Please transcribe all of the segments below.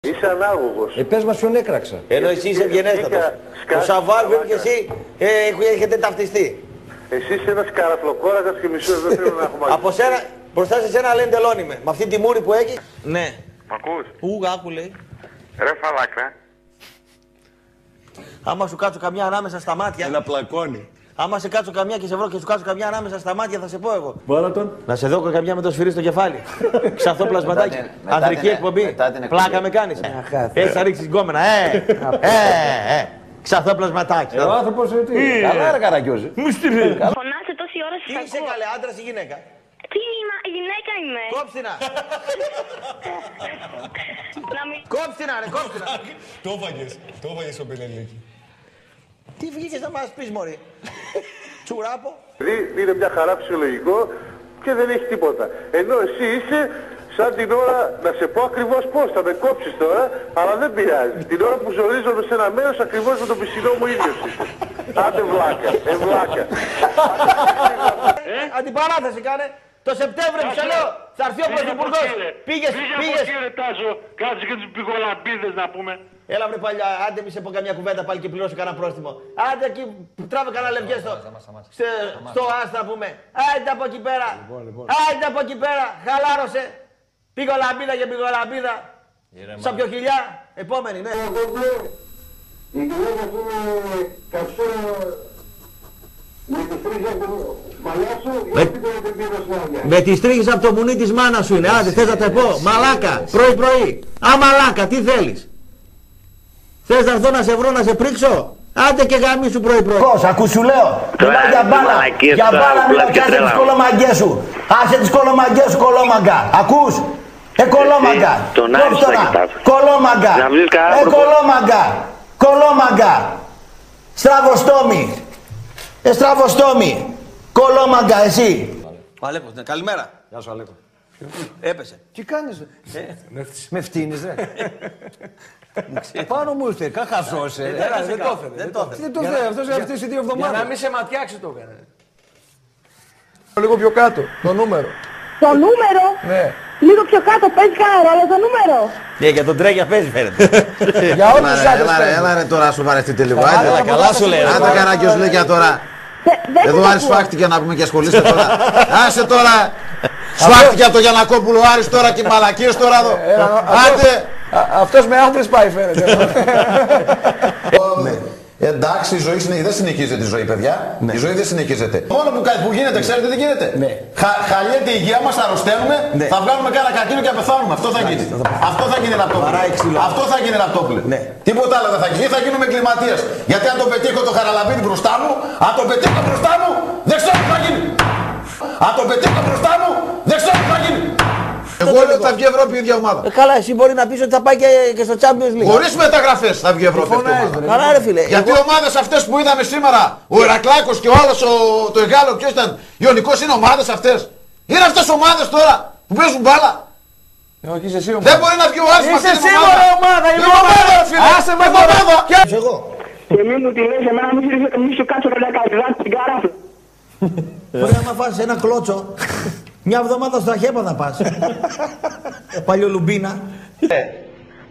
Είσαι ανάγωγος. Πες μας ποιον έκραξα. Ενώ εσύ είσαι ευγενέστατος. Ο Σαββάρβιν και εσύ έχετε ταυτιστεί. Εσύ είσαι ένας καραφλοκόρακας και μισός, δεν θέλω να έχουμε Από σένα, μπροστά σε σένα λένε τελώνει με. Με αυτή τη μούρη που έχει. Ναι. Μ' ακούς? Άκου λέει. Ρε φαλάκα. Άμα σου κάτσω καμιά ανάμεσα στα μάτια. Να πλακώνει. Άμα σε κάτσω καμιά και σε βρω και σου κάτσω καμιά ανάμεσα στα μάτια θα σε πω εγώ. Βάλα τον. Να σε δω καμιά με το σφυρί στο κεφάλι. Ξαθό πλασματάκι. Ανδρική εκπομπή. Πλάκα με κάνεις. Έχεις να ρίξεις γκόμενα. Ξαθό πλασματάκι. Ο άνθρωπος τι. Καλά ρε Καραγκιόζη. Φωνάσε τόση ώρα Τι σας είσαι ακούω. καλέ, άντρας ή γυναίκα? Τι είμαι, γυναίκα είμαι. Κόψτηνα. Να μην... Κόψτηνα ρε, κόψτηνα. Το έφαγες ο Πενελίκη. Τι βγήκες να μας πεις μωρή? Τσουράπο. Είναι μια χαρά φυσιολογικό και δεν έχει τίποτα. Ενώ εσύ είσαι σαν την ώρα να σε πω ακριβώς πώς, θα με κόψεις τώρα, αλλά δεν πειράζει. Την ώρα που ζορίζομαι σε ένα μέρος ακριβώς με τον πισινό μου ίδιος είσαι. Άντε βλάκα, βλάκα. Αντιπαράθεση κάνε. Το Σεπτέμβριο που σε λέω θα έρθει ο Πρωθυπουργός. Πήγες. Κύριε Τάζο, κάτσε και τους πικολαμπίδες να πούμε. Έλα βρε παλιά, άντε μη σε πω καμιά κουβέντα πάλι και πληρώσω κανένα πρόστιμο. Άντε εκεί, τράβε κανένα λευκέ στο άστα να πούμε. Άντε από εκεί πέρα. Άντε από εκεί πέρα. Χαλάρωσε. Πικολαμπίδα και πικολαμπίδα. Σαν πιο χιλιά. Επόμενη, ναι. Η γυναίκα σου είναι καψούρα με τις τρίχες του μαλλιά σου ή αυτή το επίπεδο συνάδεια. Με τις τρίχες από το μουνί της μάνας σου είναι. Άντε, θες να τα πω. Μαλάκα, πρωί-πρωί. Α, μαλάκα, τι θέλεις? Θες να έρθω να σε βρω να σε πρίξω? Άντε και γάμι σου πρωί-πρωί. Ακού σου λέω, μιλάω για μπάλα. Για μπάλα μιλάω και άσε τις κολομαγκές σου. Άσε τις κολομαγκές σου, κολόμαγκα. Ακούς? Κολόμαγκα. Κολόμαγκα. Κολόμαγκα. Κολόμαγκα. Στραβοστόμη. Στραβοστόμη. Κολόμαγκα, εσύ. Αλέκος, ναι, καλημέρα. Γεια σου Αλέκο. Έπεσε. Τι κάνεις με φτύνεις ρε. Πάνω μου ήρθε, χαζός. Δεν το έφερε. Δεν το έφερε. Δεν το έφερε, αυτός αυτές οι 2 εβδομάδες. Για να μην σε ματιάξει το έκανε. Λίγο πιο κάτω, το νούμερο. Το νούμερο, Ναι. λίγο πιο κάτω, παίζει κανένα ρόλο το νούμερο. Ναι, για τον τρέγια παίζει φαίνεται. Για όλους τους άντρες παίζει. Έλα ρε τώρα σου βαρεθείτε λίγο. Έλα, καλά σου λέει. Άντε Καραγκιόζη λέει για τώρα. Εδώ Άρης φάχτηκε να πούμε και ασχολείστε τώρα. Άσε τώρα. Σφάχτηκε από το Γιαννακόπουλο Άρης τώρα και οι μαλακίες τώρα εδώ. Άντε. Αυτός με άντρες πάει φαίνεται. Εντάξει, η ζωή δεν συνεχίζεται η ζωή, παιδιά. Η ζωή δεν συνεχίζεται. Μόνο που γίνεται, ξέρετε τι γίνεται. Χαλιέται η υγεία μας, θα αρρωσταίνουμε, θα βγάλουμε κάνα καρκίνο και θα πεθάνουμε. Αυτό θα γίνει. Αυτό θα γίνει ραπτόπουλο. Αυτό θα γίνει ραπτόπουλο. Τίποτα άλλο δεν θα γίνει. Θα γίνουμε εγκληματίες. Γιατί αν το πετύχω το Χαραλαμπίδι μπροστά μου, αν το πετύχω μπροστά μου, δεν ξέρω τι θα γίνει. Αν το πετύχω μπροστά μου, δεν ξέρω τι θα γίνει. Εγώ λέω ότι θα βγει η Ευρώπη η ίδια ομάδα. Καλά, εσύ μπορεί να πεις ότι θα πάει και στο Champions League. Χωρίς μεταγραφές θα βγει η Ευρώπη αυτή η ομάδα. Καλά ρε φίλε. Γιατί οι ομάδες αυτές που είδαμε σήμερα, ο Ηρακλάκος και ο άλλος το Εγάλο, ποιος ήταν, Ιωνικός, είναι ομάδες αυτές. Είναι αυτές ομάδες τώρα που παίζουν μπάλα. Όχι, είσαι εσύ Δεν μπορεί να βγει ο Άρης με αυτή την ομάδα. Είμαι ομάδα ρε φίλε. Άσε με ομάδα. Εγώ. Και μην μου τη λες, εμένα μη σου κάτσω να καρτιδάκι στην καράφλα. Μπορεί να φας ένα κλώτσο. Μια εβδομάδα στο Αχέπα θα πας. Παλιολουμπίνα.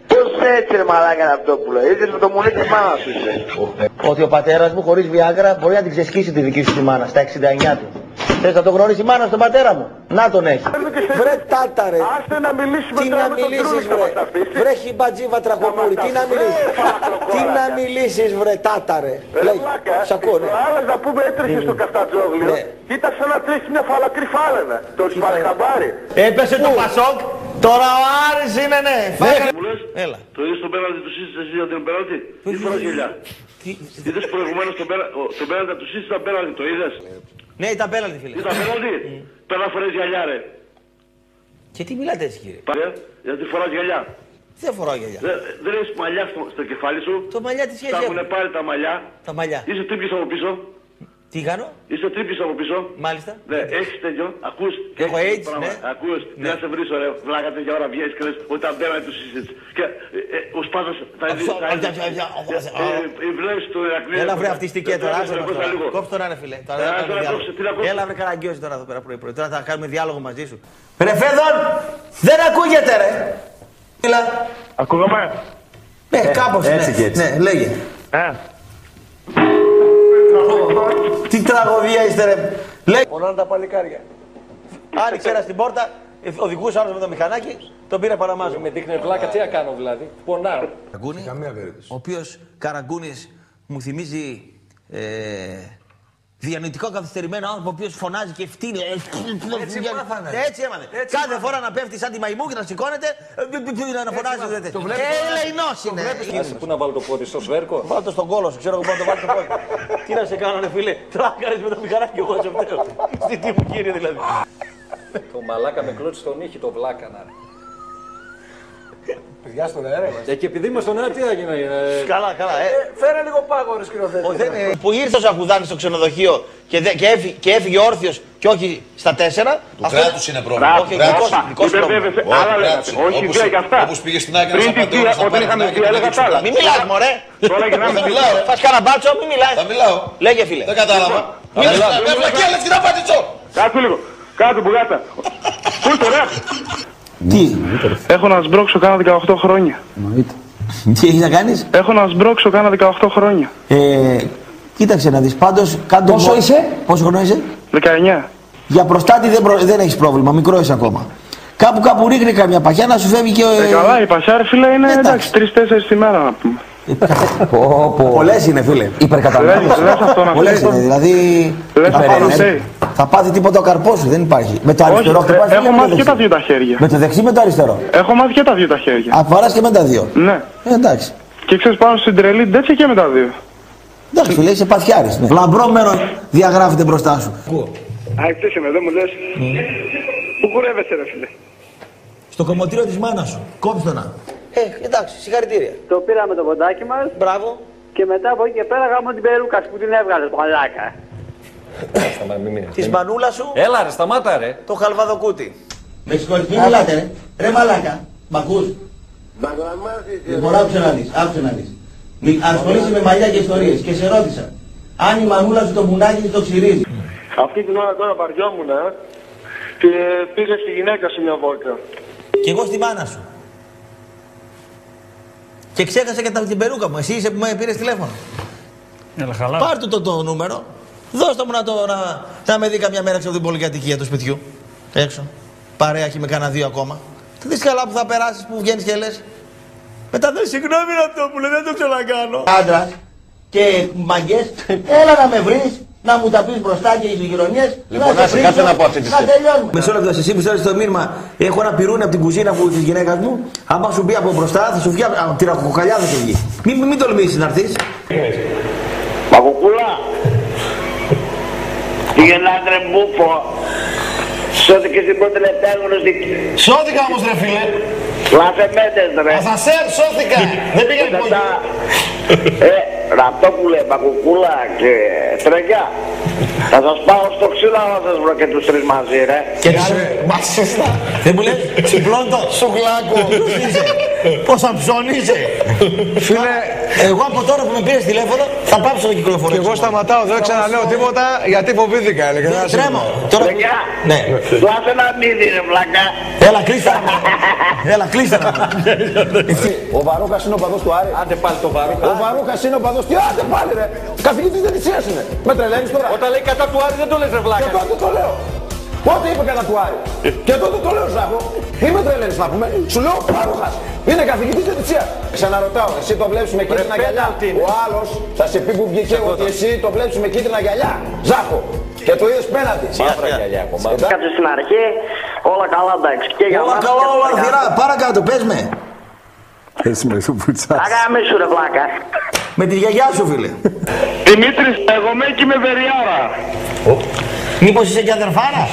Πώς έτσι ρε μαλάκα Ραπτόπουλο, ήρθες με το μουνί της μάνας σου είσαι. Ότι ο πατέρας μου χωρίς Viagra μπορεί να την ξεσκίσει τη δική σου τη μάνα στα 69 του. Θες να το γνωρίσει η μάνα στον πατέρα μου? Να τον έχει. Βρε τάτα ρε. Άστε να μιλήσουμε Τι τώρα να με τον μιλήσεις Τρούλη θα μας τα βρε. αφήσεις. Βρε χιμπατζίβα τραχομούρη. Τι να μιλήσεις. Τι να μιλήσεις βρε τάτα ρε. Λέγε. Σ' ακούω ναι. Άλλας να πούμε έτρεχε στο Καφτατζόγλιο και ήταν σαν να τρέχει μια φαλακρή φάλαινα. Το έχεις πάρει χαμπάρι. Έπεσε το Πασόκ. Τώρα ο Άρης είναι ναι. Μου λες, Έλα. το είδες τον πέναλτι του Σύσης εσύ για την πέναλτι? Τι φοράς γελιά? Είδες προηγουμένως τον πέναλτι του Σύσης ήταν πέναλτι, το είδες? Ναι, ήταν πέναλτι φίλε. Ήταν πέναλτι? Πέρα φορές γυαλιά ρε. Και τι μιλάτε έτσι κύριε? Γιατί φοράς γυαλιά. Δεν φοράω γυαλιά. Δεν έχεις μαλλιά στο κεφάλι σου. Το μαλλιά τι σχέση Τα έχουν? έχουν πάρει τα μαλλιά. Τα μαλλιά. Είσαι τρίπης από πίσω. Τι κάνω? Είσαι τρίπης από πίσω. Μάλιστα. Ναι, έχεις τέτοιο. Ακούς. Έχω AIDS, ναι. Ακούς. Τι να σε βρίσω ρε. Βλάκα τέτοια ώρα βγαίνεις και λες ότι τα μπαίνανε τους Σύσης. Και ο Σπάτας θα δεις. Βλέπεις τον Ηρακλή. Έλα βρε αυτιστικέ τώρα. Κόψε τώρα ρε φίλε. Έλα βρε Καραγκιόζη τώρα εδώ πέρα πρωί. Τώρα θα κάνουμε διάλογο μαζί σου. Ρε Φέδων, δεν ακούγεται ρε. Μίλα. Ακούγαμε. Κάπως έτσι και έτσι. Ναι, λέγε. Τι τραγωδία είστε ρε. Λέγε. Πονάνε τα παλικάρια. Άνοιξε ένα στην πόρτα, οδηγούσε άλλος με το μηχανάκι, τον πήρε παραμάζω. Με δείχνει βλάκα, τι να κάνω δηλαδή. Πονάω. Καμία περίπτωση. Ο οποίος Καραγκούνης μου θυμίζει διανοητικό καθυστερημένο άνθρωπο, ο οποίος φωνάζει και φτύνει. Έτσι μάθανε. Έτσι έμαθε. Κάθε φορά να πέφτει σαν τη μαϊμού και να σηκώνεται, να φωνάζει. Ελεηνός είναι. Πού να βάλω το πόδι, στο σβέρκο. Βάλω το στον κόλο σου, ξέρω εγώ πού να το βάλω το πόδι. Τι να σε κάνω, ρε φίλε, τράκαρες με το μηχανάκι, εγώ σε φταίω. Στη τι μου κύριε δηλαδή. Το μαλάκα με κλώτσε στον ήχη, το βλάκανα. Παιδιά στον αέρα είμαστε. Και επειδή είμαι στον αέρα, τι έγινε. Καλά, καλά. Φέρε λίγο πάγο, ρε σκηνοθέτη. Που ήρθε ο Σακουδάνης στο ξενοδοχείο και έφυγε όρθιος και όχι στα 4. Του κράτους είναι πρόβλημα. Όχι, δικός πρόβλημα. Όχι, δεν και αυτά. Όπως πήγε στην Άκη να απαντώνεις να πάρει την Άκη να δείξει πλάτη. Μην μιλάς μωρέ. Θα μιλάω. Φας κανένα μπάτσο, μην μιλάς. Θα μιλάω. Λέγε φίλε. Δεν κατάλαβα. Με βλακία λες και να πατήσω. Κάτσε λίγο. Κάτω μπουγάτα. Πού το ρε. Τι. Έχω να σμπρώξω κάνα 18 χρόνια. Τι έχεις να κάνεις. Έχω να σμπρώξω κάνα 18 χρόνια. Κοίταξε να δεις πάντως. Πόσο είσαι. Πόσο χρόνο είσαι. 19. Για προστάτη δεν έχεις πρόβλημα, μικρό είσαι ακόμα. Κάπου ρίχνει καμιά παχιά να σου φεύγει και. Καλά, η πασιά ρε φίλε είναι εντάξει 3-4 τη μέρα να πούμε. Πολλές είναι φίλε. Υπερκατανάλωση. Λες αυτό να Πολλές είναι, δηλαδή. Λες αυτό να θέλει. Θα πάθει τίποτα ο καρπός σου, δεν υπάρχει. Με το αριστερό χτυπάς. Έχω μάθει και τα δύο τα χέρια. Με το δεξί με το αριστερό. Έχω μάθει και τα δύο τα χέρια. Απαράς και με τα δύο. Ναι. Εντάξει. Και ξέρεις πάνω στην τρελή τέτοια και με τα δύο. Εντάξει, φίλε, είσαι παθιάρης. Ναι. Λαμπρό μέρος διαγράφεται μπροστά σου. Αϊκτήσε με, δεν μου λες. Πού κουρεύεσαι ρε φίλε. Στο κομμωτήριο της μάνας σου. Κόψτε να. Εντάξει, συγχαρητήρια. Το πήραμε το ποντάκι μας Μπράβο. και μετά από εκεί και πέρα γάμω την περούκα που την έβγαλε το μαλάκα. Της μανούλα σου. Έλα ρε, σταμάτα ρε. Το χαλβαδοκούτι. Με συγχωρείς, μην μιλάτε ρε. Ρε μαλάκα. Μ' ακούς. Λοιπόν, άκουσε να δεις. Ασχολείσαι με μαλλιά και ιστορίες και σε ρώτησα. Αν η μανούλα σου το μουνάκι το ξυρίζει. Αυτή την ώρα τώρα βαριόμουν και πήγα στη γυναίκα σου μια βόλτα. Και εγώ στη μάνα σου. Και ξέχασα και την περούκα μου. Εσύ είσαι που με πήρες τηλέφωνο. Πάρ' του το νούμερο. Δώσ' μου να με δει καμιά μέρα έξω από την πολυκατοικία του σπιτιού. Έξω. Παρέα και με κάνα δύο ακόμα. Θα δεις καλά που θα περάσεις που βγαίνεις και λες. Μετά δεν συγγνώμη αυτό που λέει, δεν το ξανακάνω. Άντρας και μαγκές, έλα να με βρεις, να μου τα πεις μπροστά και οι γειτονιές. Λοιπόν, να σε κάτσε να πω αυτή τη στιγμή. Να τελειώνουμε. Μεσό λεπτό, εσύ που στέλνεις το μήνυμα, έχω ένα πυρούνι από την κουζίνα της γυναίκας μου. Άμα σου πει από μπροστά, θα σου βγει από τη ραχοκοκαλιά θα σου βγει. Μην τολμήσεις να έρθεις. Παπουκούλα. Τι γεννάς ρε μπούφο. Σώθηκες την πρώτη τελευταία γνωστή. Σώθηκα όμως ρε φίλε. Λαθεμέτες ρε. Ασανσέρ σώθηκα. Δεν πήγα υπόγειο. Ραπτόπουλε, Παπουκούλα και Τρεγιά. Θα σας πάω στο ξύλο να σας βρω και τους τρεις μαζί ρε. Και μασίστα. Δεν μου λες, τσιπλόντο. Σουγλάκο. Πόσα ψώνιζε. Φίλε, εγώ από τώρα που με πήρες τηλέφωνο θα πάψω να κυκλοφορήσω. Και εγώ σταματάω, δεν ξαναλέω τίποτα γιατί φοβήθηκα. Τρέμω. Τώρα... Τρεγιά, Ναι. δώσε ένα μύδι ρε βλάκα. Έλα, κλείστε να. Έλα, κλείστε να. Ο Βαρούκας είναι ο παδός του Άρη. Άντε πάλι το Βαρούκα. Ο Βαρούκας είναι ο παδός του Άρη. Άντε πάλι ρε. Καθηγητής διαιτησίας είναι. Με τρελαίνεις τώρα. Όταν λέει κατά του Άρη δεν το λες ρε βλάκα. Και τότε το λέω. Πότε είπε κατά του Άρη. Και τότε το λέω Ζάχο. Μη με τρελαίνεις να πούμε. Σου λέω ο Βαρούκας. Είναι καθηγητής διαιτησίας. Ξαναρωτάω, εσύ το βλέπεις με κίτρινα γυαλιά. Ο άλλος θα σε πει που βγήκε ότι εσύ το βλέπεις με κίτρινα γυαλιά. Ζάχο. Και το είδες πέναντι. Μαύρα γυαλιά κομμάτι. Κάτσε στην αρχή, όλα καλά εντάξει. Και για Όλα μας καλά, και όλα για αρθυρά. Παρακάτω, πες με. Έτσι με το πουτσάς. Αγάμι σου ρε βλάκα. Με τη γιαγιά σου, φίλε. Δημήτρης, εγώ με και με βεριάρα. Μήπως είσαι και αδερφάρα.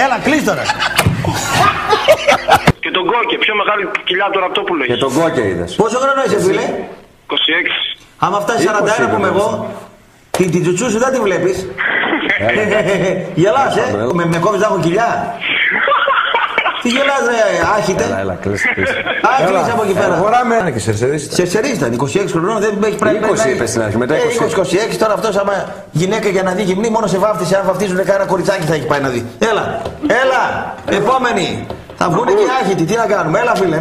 Έλα, κλείς τώρα. Και τον Κόκε, πιο μεγάλη κοιλιά του Ραπτόπουλου Και έχει. τον κόκκι είδες. Πόσο χρόνο είσαι, φίλε. 26. Άμα φτάσει 41 που είμαι εγώ, την τσουτσού σου δεν τη βλέπεις. Γελάς, με κόβεις να έχω κοιλιά. Τι γελάς ρε, άχιτε. Έλα, κλείσε. Κλείσε από εκεί πέρα. Αγοράμε και σερσερίστα. Σερσερής ήταν, 26 χρονών, δεν έχει πρέπει 20 είπες στην αρχή, μετά 26, τώρα αυτός άμα γυναίκα για να δει γυμνή, μόνο σε βάφτισε, αν βαφτίζουν κανένα κοριτσάκι θα έχει πάει να δει. Έλα, επόμενη. Θα βγουν και οι άχητοι, τι να κάνουμε, έλα φίλε.